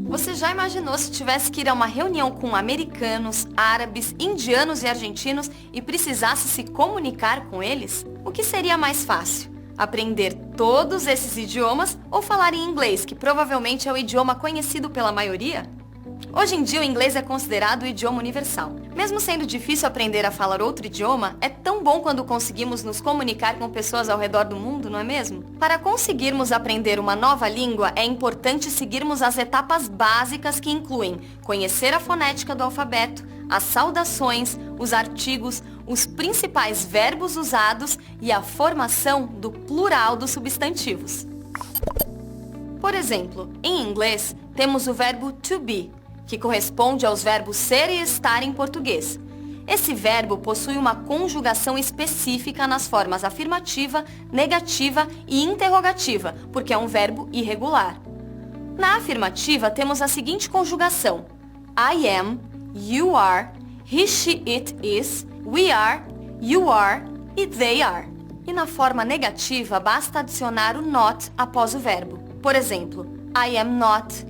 Você já imaginou se tivesse que ir a uma reunião com americanos, árabes, indianos e argentinos e precisasse se comunicar com eles? O que seria mais fácil? Aprender todos esses idiomas ou falar em inglês, que provavelmente é o idioma conhecido pela maioria? Hoje em dia o inglês é considerado o idioma universal. Mesmo sendo difícil aprender a falar outro idioma, é tão bom quando conseguimos nos comunicar com pessoas ao redor do mundo, não é mesmo? Para conseguirmos aprender uma nova língua, é importante seguirmos as etapas básicas que incluem conhecer a fonética do alfabeto, as saudações, os artigos, os principais verbos usados e a formação do plural dos substantivos. Por exemplo, em inglês, temos o verbo to be, que corresponde aos verbos ser e estar em português. Esse verbo possui uma conjugação específica nas formas afirmativa, negativa e interrogativa, porque é um verbo irregular. Na afirmativa, temos a seguinte conjugação: I am, you are, he, she, it is, we are, you are e they are. E na forma negativa, basta adicionar o not após o verbo. Por exemplo, I am not,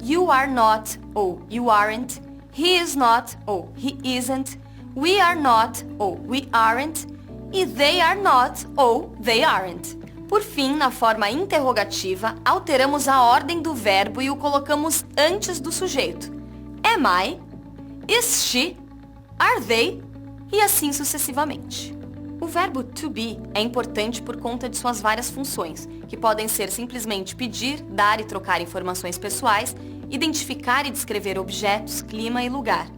you are not ou you aren't, he is not ou he isn't, we are not ou we aren't e they are not ou they aren't. Por fim, na forma interrogativa, alteramos a ordem do verbo e o colocamos antes do sujeito. Am I? Is she? Are they? E assim sucessivamente. O verbo to be é importante por conta de suas várias funções, que podem ser simplesmente pedir, dar e trocar informações pessoais, identificar e descrever objetos, clima e lugar.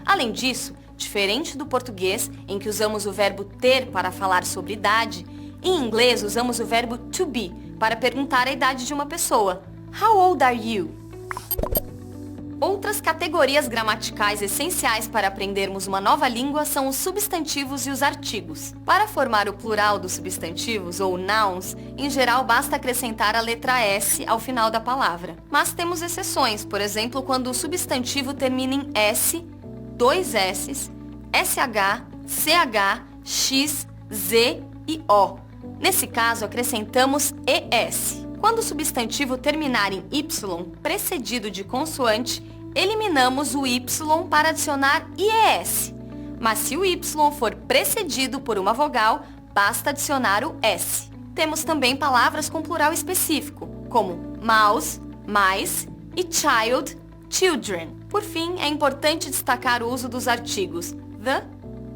Além disso, diferente do português, em que usamos o verbo ter para falar sobre idade, em inglês usamos o verbo to be para perguntar a idade de uma pessoa. How old are you? Outras categorias gramaticais essenciais para aprendermos uma nova língua são os substantivos e os artigos. Para formar o plural dos substantivos, ou nouns, em geral basta acrescentar a letra S ao final da palavra. Mas temos exceções, por exemplo, quando o substantivo termina em S, dois S's, SH, CH, X, Z e O. Nesse caso, acrescentamos ES. Quando o substantivo terminar em Y, precedido de consoante, eliminamos o Y para adicionar IES. Mas se o Y for precedido por uma vogal, basta adicionar o S. Temos também palavras com plural específico, como mouse, mice e child, children. Por fim, é importante destacar o uso dos artigos the,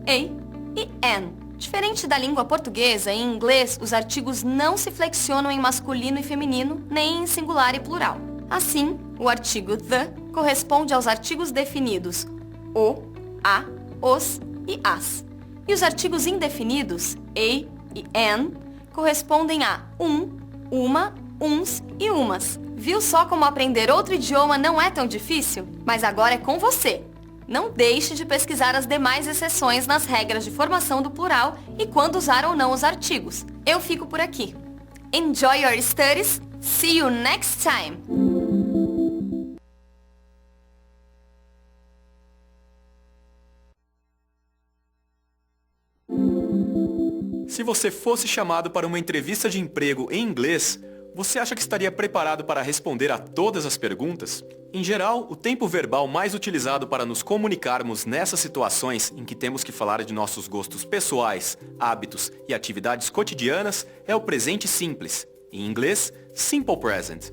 a e an. Diferente da língua portuguesa, em inglês, os artigos não se flexionam em masculino e feminino, nem em singular e plural. Assim, o artigo the corresponde aos artigos definidos o, a, os e as. E os artigos indefinidos, a e an, correspondem a uma, uns e umas. Viu só como aprender outro idioma não é tão difícil? Mas agora é com você! Não deixe de pesquisar as demais exceções nas regras de formação do plural e quando usar ou não os artigos. Eu fico por aqui. Enjoy your studies. See you next time. Se você fosse chamado para uma entrevista de emprego em inglês, você acha que estaria preparado para responder a todas as perguntas? Em geral, o tempo verbal mais utilizado para nos comunicarmos nessas situações em que temos que falar de nossos gostos pessoais, hábitos e atividades cotidianas é o presente simples, em inglês, simple present.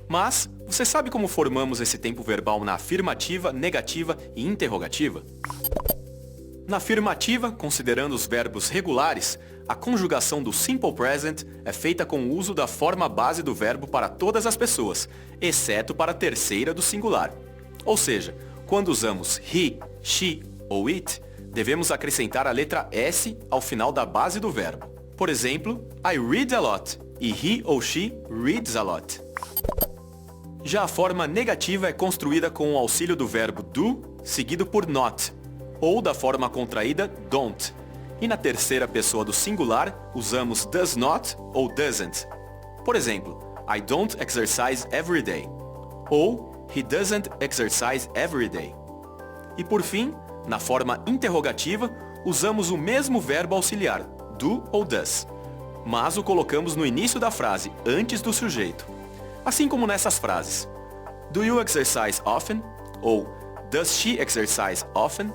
Mas, você sabe como formamos esse tempo verbal na afirmativa, negativa e interrogativa? Na afirmativa, considerando os verbos regulares, a conjugação do simple present é feita com o uso da forma base do verbo para todas as pessoas, exceto para a terceira do singular. Ou seja, quando usamos he, she ou it, devemos acrescentar a letra S ao final da base do verbo. Por exemplo, I read a lot e he ou she reads a lot. Já a forma negativa é construída com o auxílio do verbo do, seguido por not, ou da forma contraída don't. E na terceira pessoa do singular, usamos does not ou doesn't. Por exemplo, I don't exercise every day. Ou he doesn't exercise every day. E por fim, na forma interrogativa, usamos o mesmo verbo auxiliar, do ou does. Mas o colocamos no início da frase, antes do sujeito. Assim como nessas frases. Do you exercise often? Ou does she exercise often?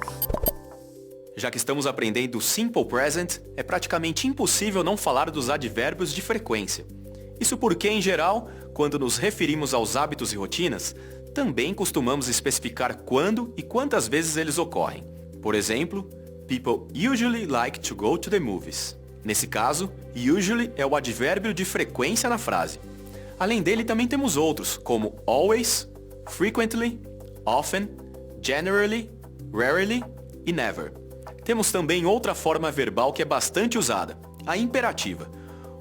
Já que estamos aprendendo o Simple Present, é praticamente impossível não falar dos advérbios de frequência. Isso porque, em geral, quando nos referimos aos hábitos e rotinas, também costumamos especificar quando e quantas vezes eles ocorrem. Por exemplo, people usually like to go to the movies. Nesse caso, usually é o advérbio de frequência na frase. Além dele, também temos outros, como always, frequently, often, generally, rarely e never. Temos também outra forma verbal que é bastante usada, a imperativa.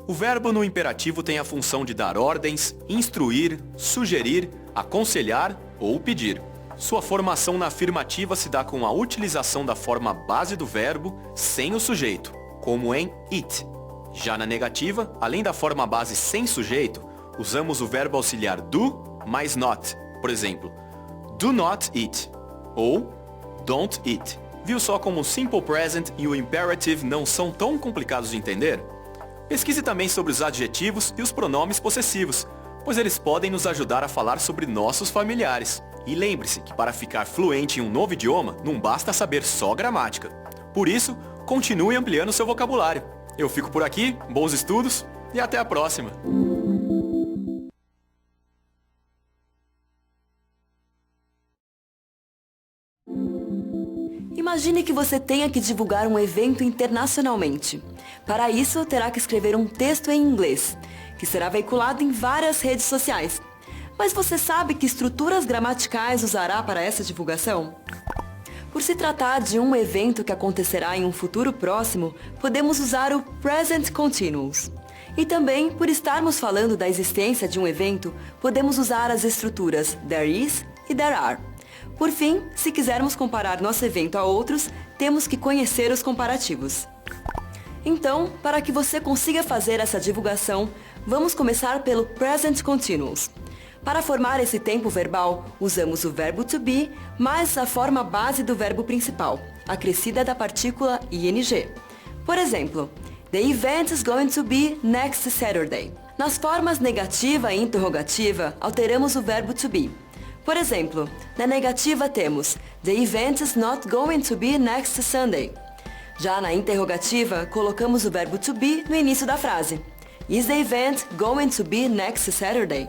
O verbo no imperativo tem a função de dar ordens, instruir, sugerir, aconselhar ou pedir. Sua formação na afirmativa se dá com a utilização da forma base do verbo sem o sujeito, como em it. Já na negativa, além da forma base sem sujeito, usamos o verbo auxiliar do mais not. Por exemplo, do not eat ou don't eat. Viu só como o Simple Present e o Imperative não são tão complicados de entender? Pesquise também sobre os adjetivos e os pronomes possessivos, pois eles podem nos ajudar a falar sobre nossos familiares. E lembre-se que para ficar fluente em um novo idioma, não basta saber só gramática. Por isso, continue ampliando seu vocabulário. Eu fico por aqui, bons estudos e até a próxima! Imagine que você tenha que divulgar um evento internacionalmente. Para isso, terá que escrever um texto em inglês, que será veiculado em várias redes sociais. Mas você sabe que estruturas gramaticais usará para essa divulgação? Por se tratar de um evento que acontecerá em um futuro próximo, podemos usar o Present Continuous. E também, por estarmos falando da existência de um evento, podemos usar as estruturas there is e there are. Por fim, se quisermos comparar nosso evento a outros, temos que conhecer os comparativos. Então, para que você consiga fazer essa divulgação, vamos começar pelo Present Continuous. Para formar esse tempo verbal, usamos o verbo to be mais a forma base do verbo principal, acrescida da partícula ing. Por exemplo, the event is going to be next Saturday. Nas formas negativa e interrogativa, alteramos o verbo to be. Por exemplo, na negativa temos the event is not going to be next Sunday. Já na interrogativa, colocamos o verbo to be no início da frase. Is the event going to be next Saturday?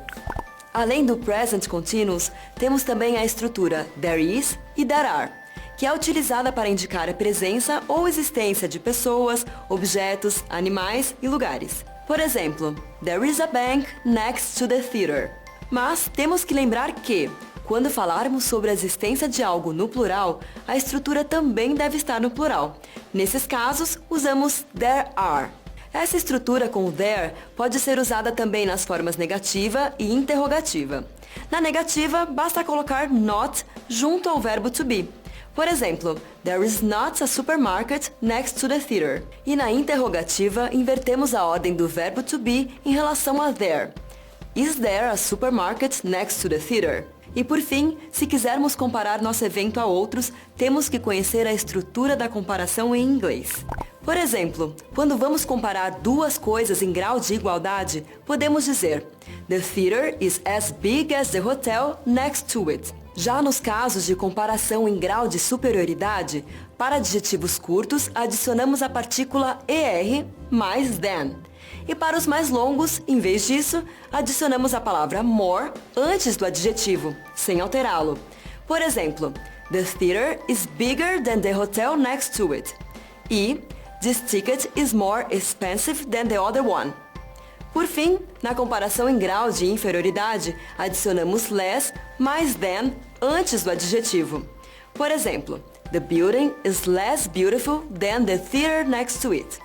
Além do present continuous, temos também a estrutura there is e there are, que é utilizada para indicar a presença ou existência de pessoas, objetos, animais e lugares. Por exemplo, there is a bank next to the theater. Mas temos que lembrar que, quando falarmos sobre a existência de algo no plural, a estrutura também deve estar no plural. Nesses casos, usamos there are. Essa estrutura com o there pode ser usada também nas formas negativa e interrogativa. Na negativa, basta colocar not junto ao verbo to be. Por exemplo, there is not a supermarket next to the theater. E na interrogativa, invertemos a ordem do verbo to be em relação a there. Is there a supermarket next to the theater? E por fim, se quisermos comparar nosso evento a outros, temos que conhecer a estrutura da comparação em inglês. Por exemplo, quando vamos comparar duas coisas em grau de igualdade, podemos dizer the theater is as big as the hotel next to it. Já nos casos de comparação em grau de superioridade, para adjetivos curtos, adicionamos a partícula er mais than. E para os mais longos, em vez disso, adicionamos a palavra more antes do adjetivo, sem alterá-lo. Por exemplo, the theater is bigger than the hotel next to it. E this ticket is more expensive than the other one. Por fim, na comparação em grau de inferioridade, adicionamos less mais than antes do adjetivo. Por exemplo, the building is less beautiful than the theater next to it.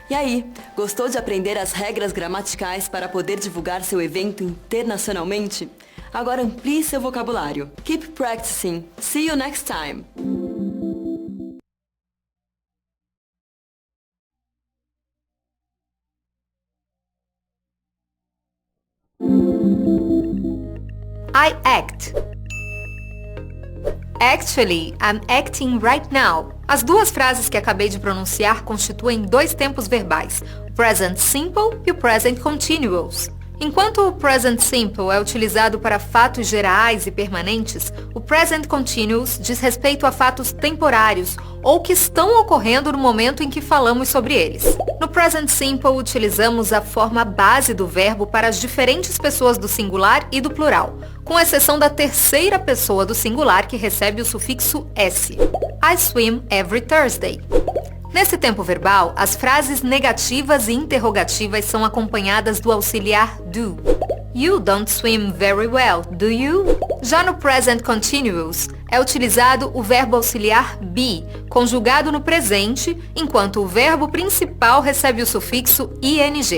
E aí, gostou de aprender as regras gramaticais para poder divulgar seu evento internacionalmente? Agora amplie seu vocabulário. Keep practicing. See you next time! I act. Actually, I'm acting right now. As duas frases que acabei de pronunciar constituem dois tempos verbais, present simple e o present continuous. Enquanto o present simple é utilizado para fatos gerais e permanentes, o present continuous diz respeito a fatos temporários ou que estão ocorrendo no momento em que falamos sobre eles. No present simple, utilizamos a forma base do verbo para as diferentes pessoas do singular e do plural, com exceção da terceira pessoa do singular que recebe o sufixo s. I swim every Thursday. Nesse tempo verbal, as frases negativas e interrogativas são acompanhadas do auxiliar do. You don't swim very well, do you? Já no present continuous, é utilizado o verbo auxiliar be, conjugado no presente, enquanto o verbo principal recebe o sufixo ing.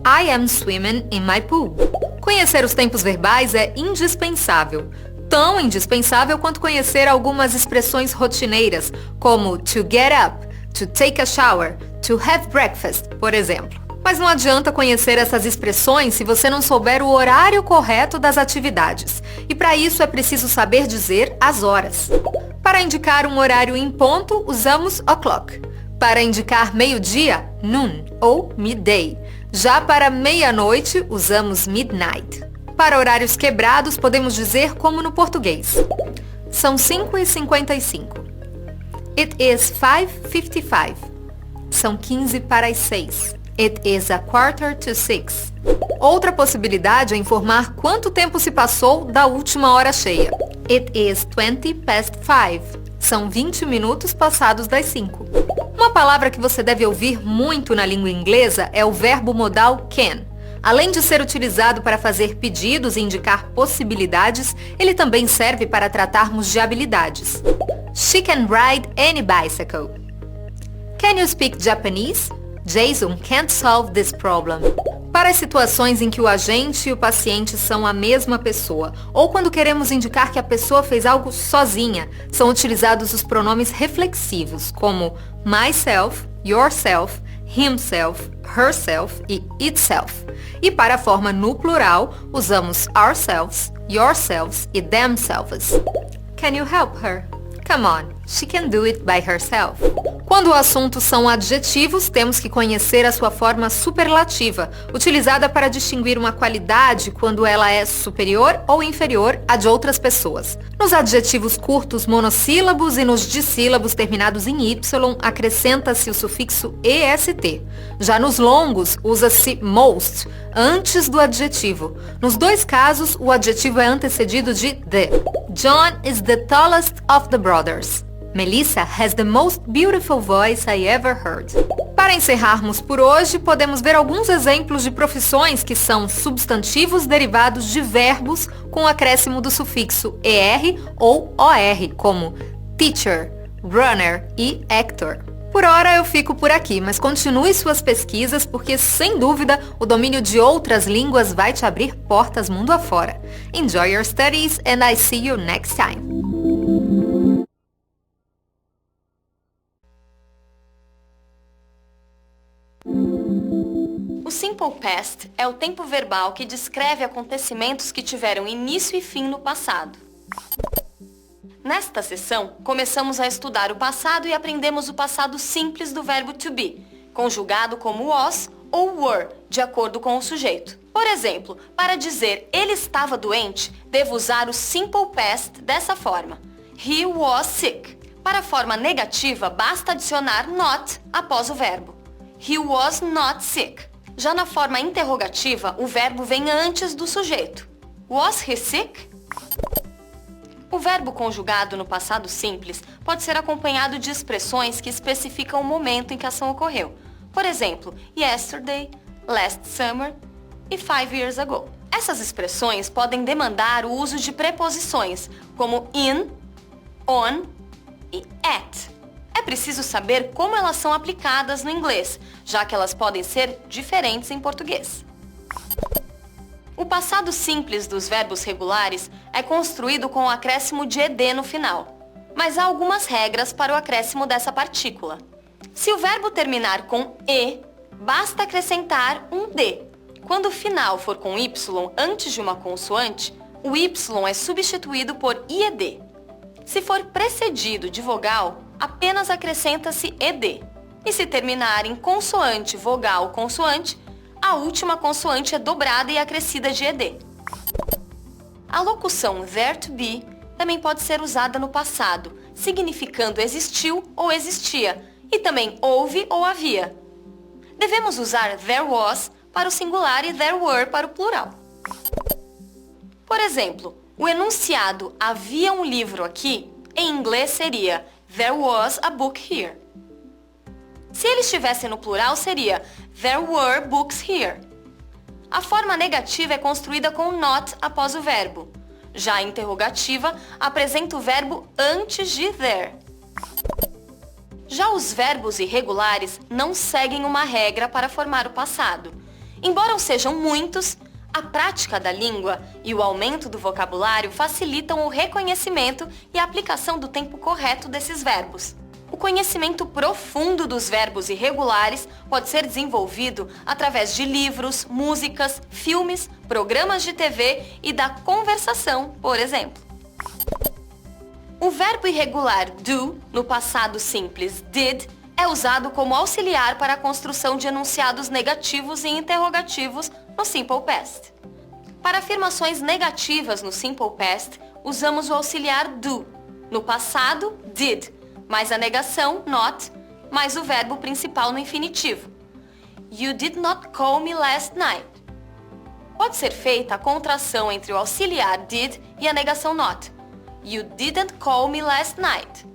I am swimming in my pool. Conhecer os tempos verbais é indispensável. Tão indispensável quanto conhecer algumas expressões rotineiras, como to get up, to take a shower, to have breakfast, por exemplo. Mas não adianta conhecer essas expressões se você não souber o horário correto das atividades. E para isso é preciso saber dizer as horas. Para indicar um horário em ponto, usamos o'clock. Para indicar meio-dia, noon ou midday. Já para meia-noite, usamos midnight. Para horários quebrados, podemos dizer como no português. São 5h55. It is 5:55. São 15 para as 6. It is 5:45. Outra possibilidade é informar quanto tempo se passou da última hora cheia. It is 5:20. São 20 minutos passados das 5. Uma palavra que você deve ouvir muito na língua inglesa é o verbo modal can. Além de ser utilizado para fazer pedidos e indicar possibilidades, ele também serve para tratarmos de habilidades. She can ride any bicycle. Can you speak Japanese? Jason can't solve this problem. Para as situações em que o agente e o paciente são a mesma pessoa, ou quando queremos indicar que a pessoa fez algo sozinha, são utilizados os pronomes reflexivos, como myself, yourself, himself, herself e itself. E para a forma no plural, usamos ourselves, yourselves e themselves. Can you help her? Come on, she can do it by herself. Quando o assunto são adjetivos, temos que conhecer a sua forma superlativa, utilizada para distinguir uma qualidade quando ela é superior ou inferior à de outras pessoas. Nos adjetivos curtos monossílabos e nos dissílabos terminados em y, acrescenta-se o sufixo est. Já nos longos, usa-se most, antes do adjetivo. Nos dois casos, o adjetivo é antecedido de the. John is the tallest of the brothers. Melissa has the most beautiful voice I ever heard. Para encerrarmos por hoje, podemos ver alguns exemplos de profissões que são substantivos derivados de verbos com o acréscimo do sufixo er ou or, como teacher, runner e actor. Por hora eu fico por aqui, mas continue suas pesquisas porque, sem dúvida, o domínio de outras línguas vai te abrir portas mundo afora. Enjoy your studies and I see you next time. O Simple Past é o tempo verbal que descreve acontecimentos que tiveram início e fim no passado. Nesta sessão, começamos a estudar o passado e aprendemos o passado simples do verbo to be, conjugado como was ou were, de acordo com o sujeito. Por exemplo, para dizer ele estava doente, devo usar o Simple Past dessa forma. He was sick. Para a forma negativa, basta adicionar not após o verbo. He was not sick. Já na forma interrogativa, o verbo vem antes do sujeito. Was he sick? O verbo conjugado no passado simples pode ser acompanhado de expressões que especificam o momento em que a ação ocorreu. Por exemplo, yesterday, last summer e 5 years ago. Essas expressões podem demandar o uso de preposições, como in, on e at. É preciso saber como elas são aplicadas no inglês, já que elas podem ser diferentes em português. O passado simples dos verbos regulares é construído com o acréscimo de ed no final, mas há algumas regras para o acréscimo dessa partícula. Se o verbo terminar com e, basta acrescentar um d. Quando o final for com y antes de uma consoante, o y é substituído por ied. Se for precedido de vogal, apenas acrescenta-se ed. E se terminar em consoante, vogal, consoante, a última consoante é dobrada e acrescida de ed. A locução there to be também pode ser usada no passado, significando existiu ou existia, e também houve ou havia. Devemos usar there was para o singular e there were para o plural. Por exemplo, o enunciado havia um livro aqui, em inglês seria there was a book here. Se ele estivesse no plural seria there were books here. A forma negativa é construída com not após o verbo. Já a interrogativa apresenta o verbo antes de there. Já os verbos irregulares não seguem uma regra para formar o passado. Embora sejam muitos, a prática da língua e o aumento do vocabulário facilitam o reconhecimento e a aplicação do tempo correto desses verbos. O conhecimento profundo dos verbos irregulares pode ser desenvolvido através de livros, músicas, filmes, programas de TV e da conversação, por exemplo. O verbo irregular do, no passado simples did, é usado como auxiliar para a construção de enunciados negativos e interrogativos no Simple Past. Para afirmações negativas no Simple Past, usamos o auxiliar do. No passado, did, mais a negação, not, mais o verbo principal no infinitivo. You did not call me last night. Pode ser feita a contração entre o auxiliar did e a negação not. You didn't call me last night.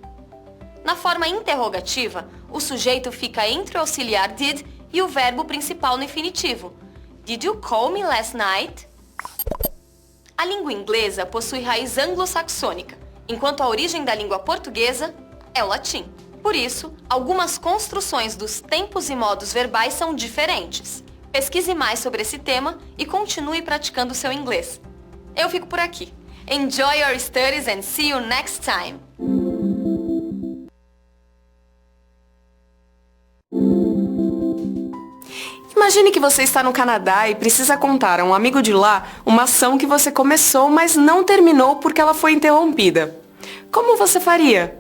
Na forma interrogativa, o sujeito fica entre o auxiliar did e o verbo principal no infinitivo. Did you call me last night? A língua inglesa possui raiz anglo-saxônica, enquanto a origem da língua portuguesa é o latim. Por isso, algumas construções dos tempos e modos verbais são diferentes. Pesquise mais sobre esse tema e continue praticando seu inglês. Eu fico por aqui. Enjoy your studies and see you next time! Imagine que você está no Canadá e precisa contar a um amigo de lá uma ação que você começou, mas não terminou porque ela foi interrompida. Como você faria?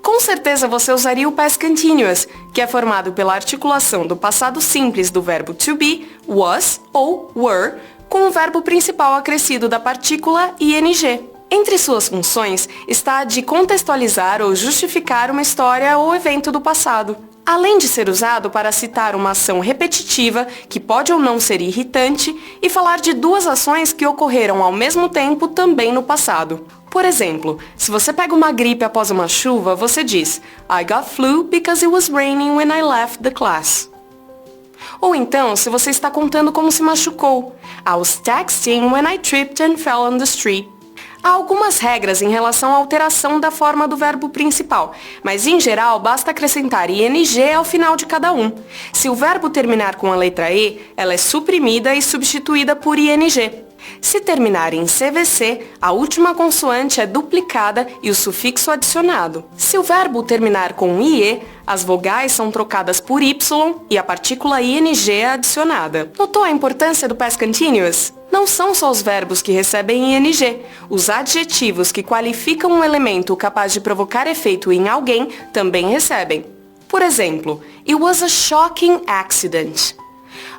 Com certeza você usaria o past continuous, que é formado pela articulação do passado simples do verbo to be, was ou were, com o verbo principal acrescido da partícula ing. Entre suas funções está a de contextualizar ou justificar uma história ou evento do passado, além de ser usado para citar uma ação repetitiva, que pode ou não ser irritante, e falar de duas ações que ocorreram ao mesmo tempo também no passado. Por exemplo, se você pega uma gripe após uma chuva, você diz I got flu because it was raining when I left the class. Ou então, se você está contando como se machucou, I was texting when I tripped and fell on the street. Há algumas regras em relação à alteração da forma do verbo principal, mas em geral basta acrescentar ing ao final de cada um. Se o verbo terminar com a letra E, ela é suprimida e substituída por ing. Se terminar em CVC, a última consoante é duplicada e o sufixo adicionado. Se o verbo terminar com IE, as vogais são trocadas por Y e a partícula ING é adicionada. Notou a importância do past continuous? Não são só os verbos que recebem ING. Os adjetivos que qualificam um elemento capaz de provocar efeito em alguém também recebem. Por exemplo, it was a shocking accident.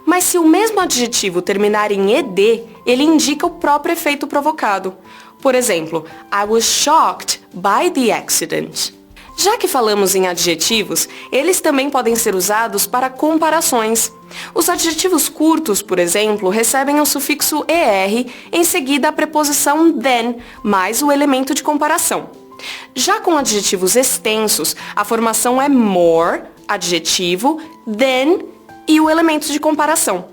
Mas se o mesmo adjetivo terminar em ed, ele indica o próprio efeito provocado. Por exemplo, I was shocked by the accident. Já que falamos em adjetivos, eles também podem ser usados para comparações. Os adjetivos curtos, por exemplo, recebem o sufixo er em seguida a preposição than, mais o elemento de comparação. Já com adjetivos extensos, a formação é more, adjetivo, than, e o elemento de comparação.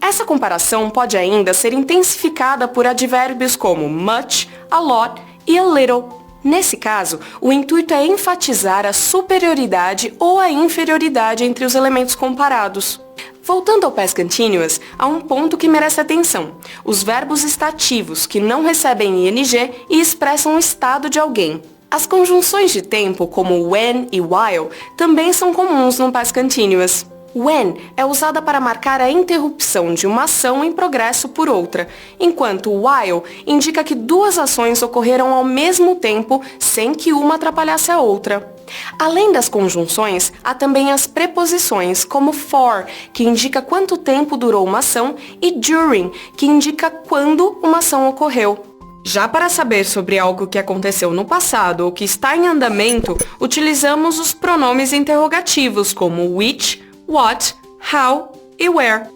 Essa comparação pode ainda ser intensificada por advérbios como much, a lot e a little. Nesse caso, o intuito é enfatizar a superioridade ou a inferioridade entre os elementos comparados. Voltando ao past continuous, há um ponto que merece atenção. Os verbos estativos, que não recebem ing e expressam o estado de alguém. As conjunções de tempo, como when e while, também são comuns no past continuous. When é usada para marcar a interrupção de uma ação em progresso por outra, enquanto while indica que duas ações ocorreram ao mesmo tempo sem que uma atrapalhasse a outra. Além das conjunções, há também as preposições, como for, que indica quanto tempo durou uma ação, e during, que indica quando uma ação ocorreu. Já para saber sobre algo que aconteceu no passado ou que está em andamento, utilizamos os pronomes interrogativos, como which, what, how e where.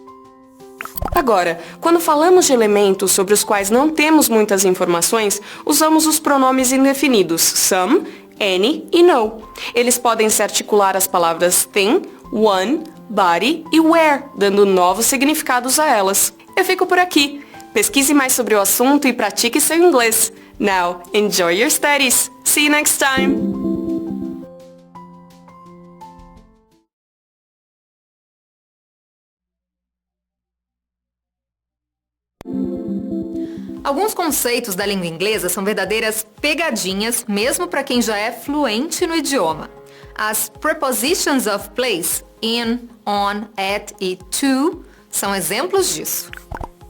Agora, quando falamos de elementos sobre os quais não temos muitas informações, usamos os pronomes indefinidos some, any e no. Eles podem se articular as palavras thing, one, body e where, dando novos significados a elas. Eu fico por aqui. Pesquise mais sobre o assunto e pratique seu inglês. Now, enjoy your studies. See you next time! Alguns conceitos da língua inglesa são verdadeiras pegadinhas, mesmo para quem já é fluente no idioma. As prepositions of place, in, on, at e to, são exemplos disso.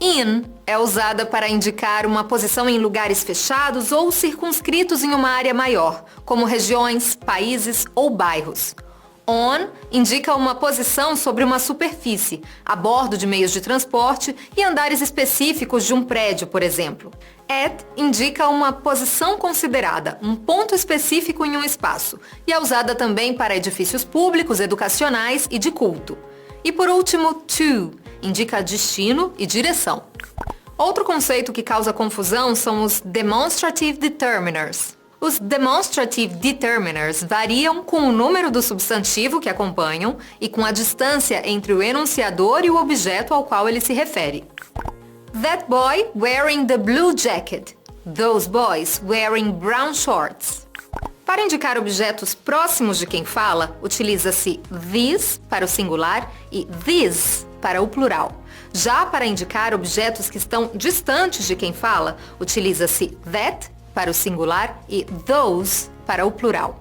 In é usada para indicar uma posição em lugares fechados ou circunscritos em uma área maior, como regiões, países ou bairros. On indica uma posição sobre uma superfície, a bordo de meios de transporte e andares específicos de um prédio, por exemplo. At indica uma posição considerada, um ponto específico em um espaço, e é usada também para edifícios públicos, educacionais e de culto. E por último, to indica destino e direção. Outro conceito que causa confusão são os demonstrative determiners. Os demonstrative determiners variam com o número do substantivo que acompanham e com a distância entre o enunciador e o objeto ao qual ele se refere. That boy wearing the blue jacket. Those boys wearing brown shorts. Para indicar objetos próximos de quem fala, utiliza-se this para o singular e these para o plural. Já para indicar objetos que estão distantes de quem fala, utiliza-se that para o singular e those para o plural.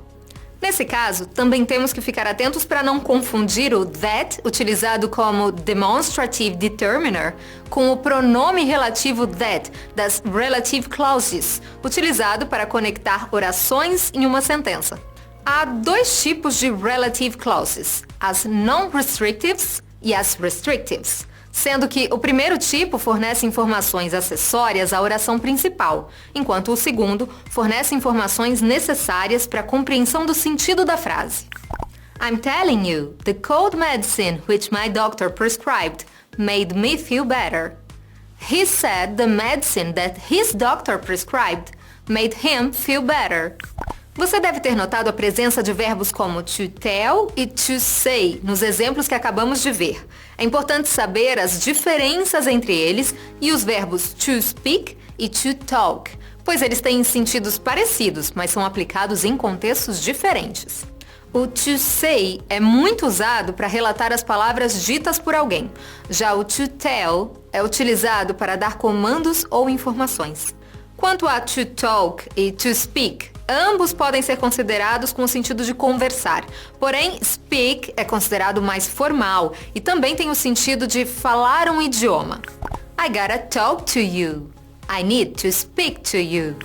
Nesse caso, também temos que ficar atentos para não confundir o that, utilizado como demonstrative determiner, com o pronome relativo that, das relative clauses, utilizado para conectar orações em uma sentença. Há dois tipos de relative clauses, as non-restrictives e as restrictives, sendo que o primeiro tipo fornece informações acessórias à oração principal, enquanto o segundo fornece informações necessárias para a compreensão do sentido da frase. I'm telling you, the cold medicine which my doctor prescribed made me feel better. He said the medicine that his doctor prescribed made him feel better. Você deve ter notado a presença de verbos como to tell e to say nos exemplos que acabamos de ver. É importante saber as diferenças entre eles e os verbos to speak e to talk, pois eles têm sentidos parecidos, mas são aplicados em contextos diferentes. O to say é muito usado para relatar as palavras ditas por alguém. Já o to tell é utilizado para dar comandos ou informações. Quanto a to talk e to speak, ambos podem ser considerados com o sentido de conversar. Porém, speak é considerado mais formal e também tem o sentido de falar um idioma. I gotta talk to you. I need to speak to you.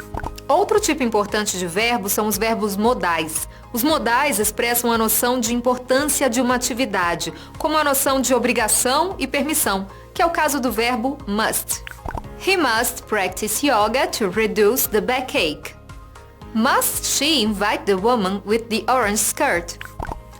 Outro tipo importante de verbo são os verbos modais. Os modais expressam a noção de importância de uma atividade, como a noção de obrigação e permissão, que é o caso do verbo must. He must practice yoga to reduce the backache. Must she invite the woman with the orange skirt?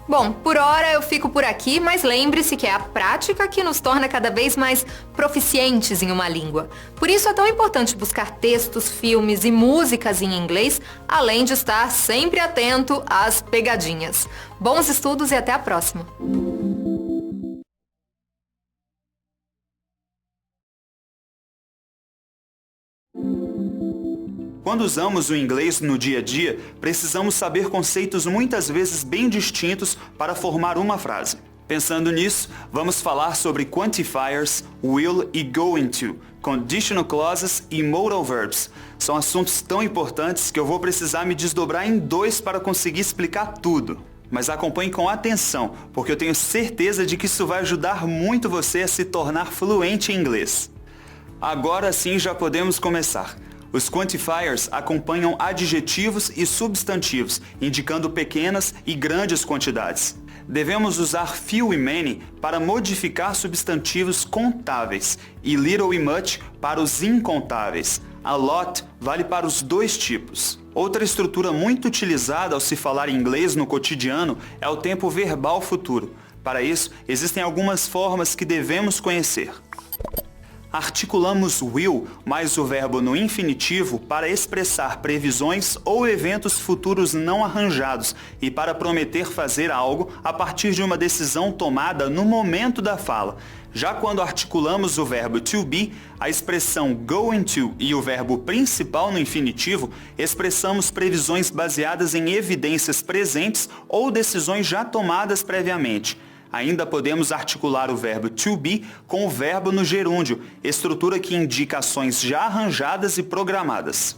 Bom, por hora eu fico por aqui, mas lembre-se que é a prática que nos torna cada vez mais proficientes em uma língua. Por isso é tão importante buscar textos, filmes e músicas em inglês, além de estar sempre atento às pegadinhas. Bons estudos e até a próxima! Quando usamos o inglês no dia a dia, precisamos saber conceitos muitas vezes bem distintos para formar uma frase. Pensando nisso, vamos falar sobre quantifiers, will e going to, conditional clauses e modal verbs. São assuntos tão importantes que eu vou precisar me desdobrar em dois para conseguir explicar tudo. Mas acompanhe com atenção, porque eu tenho certeza de que isso vai ajudar muito você a se tornar fluente em inglês. Agora sim já podemos começar. Os quantifiers acompanham adjetivos e substantivos, indicando pequenas e grandes quantidades. Devemos usar few e many para modificar substantivos contáveis e little e much para os incontáveis. A lot vale para os dois tipos. Outra estrutura muito utilizada ao se falar inglês no cotidiano é o tempo verbal futuro. Para isso, existem algumas formas que devemos conhecer. Articulamos will mais o verbo no infinitivo para expressar previsões ou eventos futuros não arranjados e para prometer fazer algo a partir de uma decisão tomada no momento da fala. Já quando articulamos o verbo to be, a expressão going to e o verbo principal no infinitivo, expressamos previsões baseadas em evidências presentes ou decisões já tomadas previamente. Ainda podemos articular o verbo to be com o verbo no gerúndio, estrutura que indica ações já arranjadas e programadas.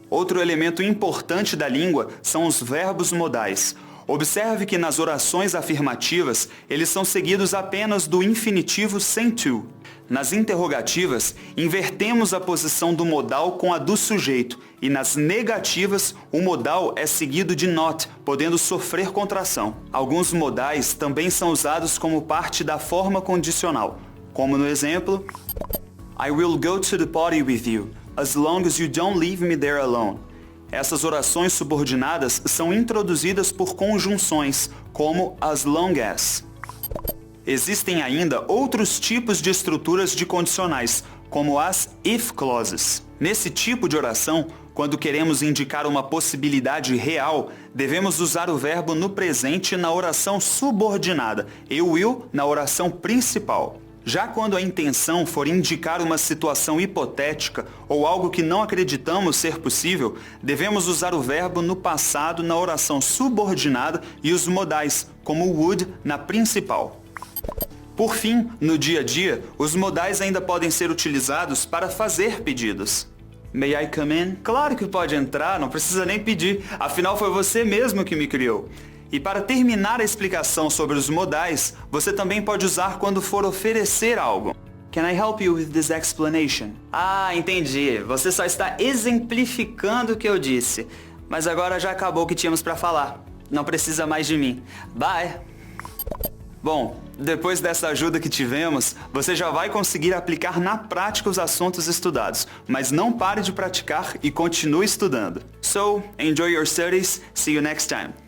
Outro elemento importante da língua são os verbos modais. Observe que nas orações afirmativas, eles são seguidos apenas do infinitivo sem to. Nas interrogativas, invertemos a posição do modal com a do sujeito, e nas negativas, o modal é seguido de not, podendo sofrer contração. Alguns modais também são usados como parte da forma condicional, como no exemplo, I will go to the party with you, as long as you don't leave me there alone. Essas orações subordinadas são introduzidas por conjunções, como as long as. Existem ainda outros tipos de estruturas de condicionais, como as if clauses. Nesse tipo de oração, quando queremos indicar uma possibilidade real, devemos usar o verbo no presente na oração subordinada e o will na oração principal. Já quando a intenção for indicar uma situação hipotética ou algo que não acreditamos ser possível, devemos usar o verbo no passado na oração subordinada e os modais, como would na principal. Por fim, no dia a dia, os modais ainda podem ser utilizados para fazer pedidos. May I come in? Claro que pode entrar, não precisa nem pedir, afinal foi você mesmo que me criou. E para terminar a explicação sobre os modais, você também pode usar quando for oferecer algo. Can I help you with this explanation? Ah, entendi. Você só está exemplificando o que eu disse. Mas agora já acabou o que tínhamos para falar. Não precisa mais de mim. Bye! Bom, depois dessa ajuda que tivemos, você já vai conseguir aplicar na prática os assuntos estudados. Mas não pare de praticar e continue estudando. So, enjoy your studies. See you next time.